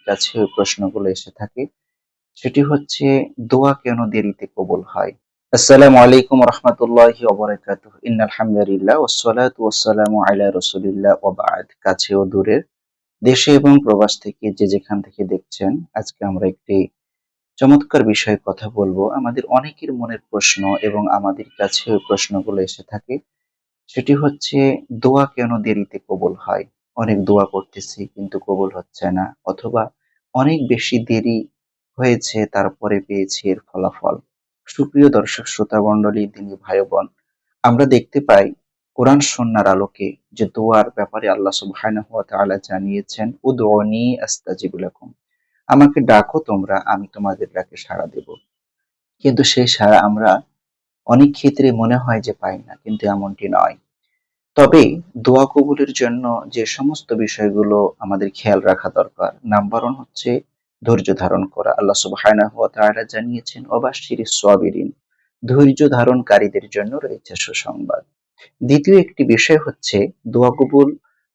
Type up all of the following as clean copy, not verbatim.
কাছে ওই প্রশ্নগুলো এসে থাকে, সেটি হচ্ছে দোয়া কেন দেরিতে কবুল হয়। আসসালামু আলাইকুম রহমতুল্লাহি ওয়া বারাকাতুহু। ইন্নাল হামদুলিল্লাহ ওয়াসসালাতু ওয়াসসালামু আলা রাসূলিল্লাহ ওয়া বা'দ। কাছে ও দূরের, দেশে এবং প্রবাস থেকে যে যেখান থেকে দেখছেন, আজকে আমরা একটি চমৎকার বিষয়ে কথা বলবো। আমাদের অনেকের মনের প্রশ্ন এবং আমাদের কাছে ওই প্রশ্নগুলো এসে থাকে, সেটি হচ্ছে দোয়া কেন দেরিতে কবুল হয়। অনেক দোয়া করতেছি কিন্তু কবুল হচ্ছে না, অথবা অনেক বেশি দেরি হয়েছে তারপরে পেয়েছি এর ফলাফল। সুপ্রিয় দর্শক শ্রোতা মণ্ডলী, দিনী ভাই বোন, আমরা দেখতে পাই কোরআন সুন্নাহর আলোকে যে দোয়ার ব্যাপারে আল্লাহ সুবহানাহু ওয়া তাআলা জানিয়েছেন, উদউনি আস্তাজিব লাকুম, আমাকে ডাকো তোমরা, আমি তোমাদের ডাকে সাড়া দেব। কিন্তু সেই সাড়া আমরা অনেক ক্ষেত্রে মনে হয় যে পাই না, কিন্তু এমনটি নয়। তবে দোয়া কবুলের জন্য যে সমস্ত বিষয়গুলো আমাদের খেয়াল রাখা দরকার, নাম্বার ওয়ান হচ্ছে ধৈর্য ধারণ করা। আল্লাহ সুবহানাহু ওয়া তাআলা জানিয়েছেন, ওয়াবাশশিরিস সাবিরিন, ধৈর্য ধারণকারীদের জন্য রয়েছে সুসংবাদ। দ্বিতীয় একটি বিষয় হচ্ছে দোয়া কবুল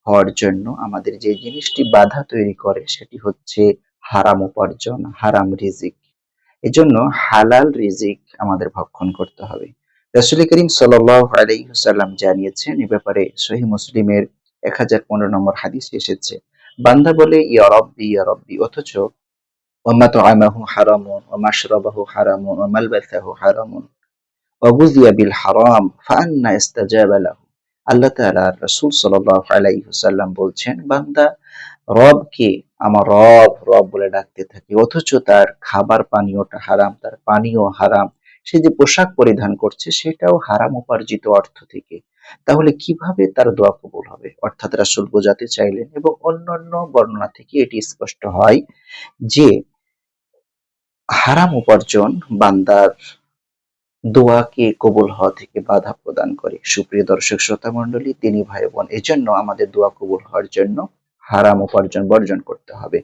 হওয়ার জন্য আমাদের যে জিনিসটি বাধা তৈরি করে, সেটি হচ্ছে হারাম উপার্জন, হারাম রিজিক। এজন্য হালাল রিজিক আমাদের ভক্ষণ করতে হবে। রাসূল করিম সাল্লাল্লাহু আলাইহি ওয়াসাল্লাম জানিয়েছেন এ ব্যাপারে, সহিহ মুসলিমের 1015 নম্বর হাদিসে এসেছে, বান্দা বলে ইয়া রাব্বি ইয়া রাব্বি, অথচ ওয়া মাতআমাহু হারামুন ওয়া মাশরাবাহু হারামুন ওয়া মালবাসাহু হারামুন ওয়া গুযিয়া বিল হারাম ফাআন্না ইস্তাজাবা লাহু। আল্লাহ তাআলা রাসূল সাল্লাল্লাহু আলাইহি ওয়াসাল্লাম বলছেন, বান্দা রবকে আমার রব রব বলে ডাকতে থাকে, অথচ তার খাবার পানীয়টা হারাম, তার পানীয় হারাম, সে যে পোশাক পরিধান করছে সেটাও হারাম উপার্জিত অর্থ থেকে। তাহলে কিভাবে তার দোয়া কবুল হবে? অর্থাৎ রাসূল বোঝাতে চাইলেন, এবং অন্যান্য বর্ণনা থেকে এটি স্পষ্ট হয় যে হারাম উপার্জন বান্দার দোয়াকে কবুল হওয়া থেকে বাধা প্রদান করে। সুপ্রিয় দর্শক শ্রোতা মণ্ডলী, তিনি ভাই বোন, এজন্য আমাদের দোয়া কবুল হওয়ার জন্য হারাম উপার্জন বর্জন করতে হবে।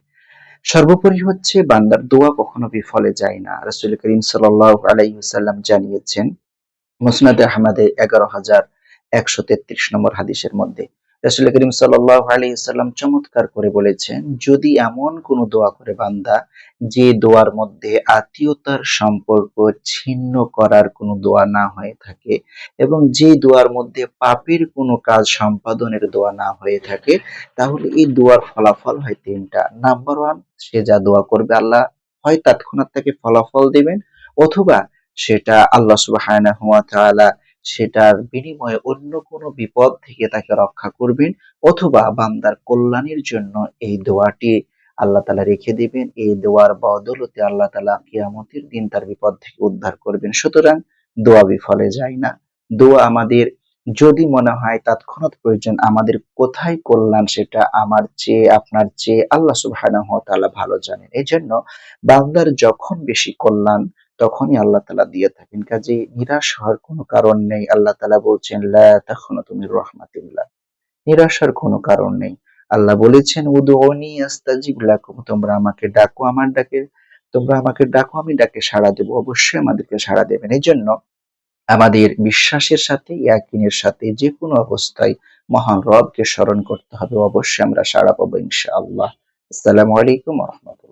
সর্বোপরি হচ্ছে বান্দার দোয়া কখনো বিফলে যায় না। রাসূল করিম সাল্লাল্লাহু আলাইহি ওয়াসাল্লাম জানিয়েছেন মুসনাদে আহমদে 11,133 নম্বর হাদিসের মধ্যে, রাসূল করিম সাল্লাল্লাহু আলাইহি ওয়াসাল্লাম চমৎকার করে বলেছেন, যদি এমন কোন দোয়া করে বান্দা, যে দোয়ার মধ্যে আত্মীয়তার সম্পর্ক ছিন্ন করার কোনো দোয়া না হয়ে থাকে, এবং যে দোয়ার মধ্যে পাপের কোনো কাজ সম্পাদনের দোয়া না হয়ে থাকে, তাহলে এই দোয়ার ফলাফল হয় তিনটা। নাম্বার ওয়ান, সে যা দোয়া করবে আল্লাহ হয় তৎক্ষণাৎ তাকে ফলাফল দিবেন, অথবা সেটা আল্লাহ সুবহানাহু ওয়া তাআলা সেটার বিনিময়ে অন্য কোনো বিপদ থেকে তাকে রক্ষা করবেন, অথবা বান্দার কল্যাণের জন্য এই দোয়াটি আল্লাহ তাআলা রেখে দিবেন। এই দোয়ার বদৌলতে আল্লাহ তাআলা কিয়ামতের দিন তার বিপদ থেকে উদ্ধার করবেন। সুতরাং দোয়া বিফলে যায় না। দোয়া আমাদের যদি মনে হয় তৎক্ষণাৎ প্রয়োজন, আমাদের কোথায় কল্যাণ সেটা আমার চেয়ে আপনার চেয়ে আল্লাহ সুবহানাহু ওয়া তাআলা ভালো জানেন। এজন্য বান্দার যখন বেশি কল্যাণ, তখনই আল্লাহ তাআলা দিয়ে থাকেন। কাজেই নিরাশ হওয়ার কোনো কারণ নেই। আল্লাহ তাআলা বলছেন, লা তাখনাতু মির রাহমাতিল্লাহ, নিরাশার কোনো কারণ নেই। আল্লাহ বলেছেন, উদউনি আস্তাজিব লাকুম, তোমরা আমাকে ডাকো, আমার ডাকে তোমরা আমাকে ডাকো, আমি ডাকে সাড়া দেব। অবশ্যই আমাদেরকে সাড়া দেবেন। এজন্য আমাদের বিশ্বাসের সাথে, ইয়াকিনের সাথে যে কোনো অবস্থায় মহান রবকে স্মরণ করতে হবে। অবশ্যই আমরা সাড়া পাবো ইনশাআল্লাহ। আসসালামু আলাইকুম ওয়া রাহমাতুল্লাহ।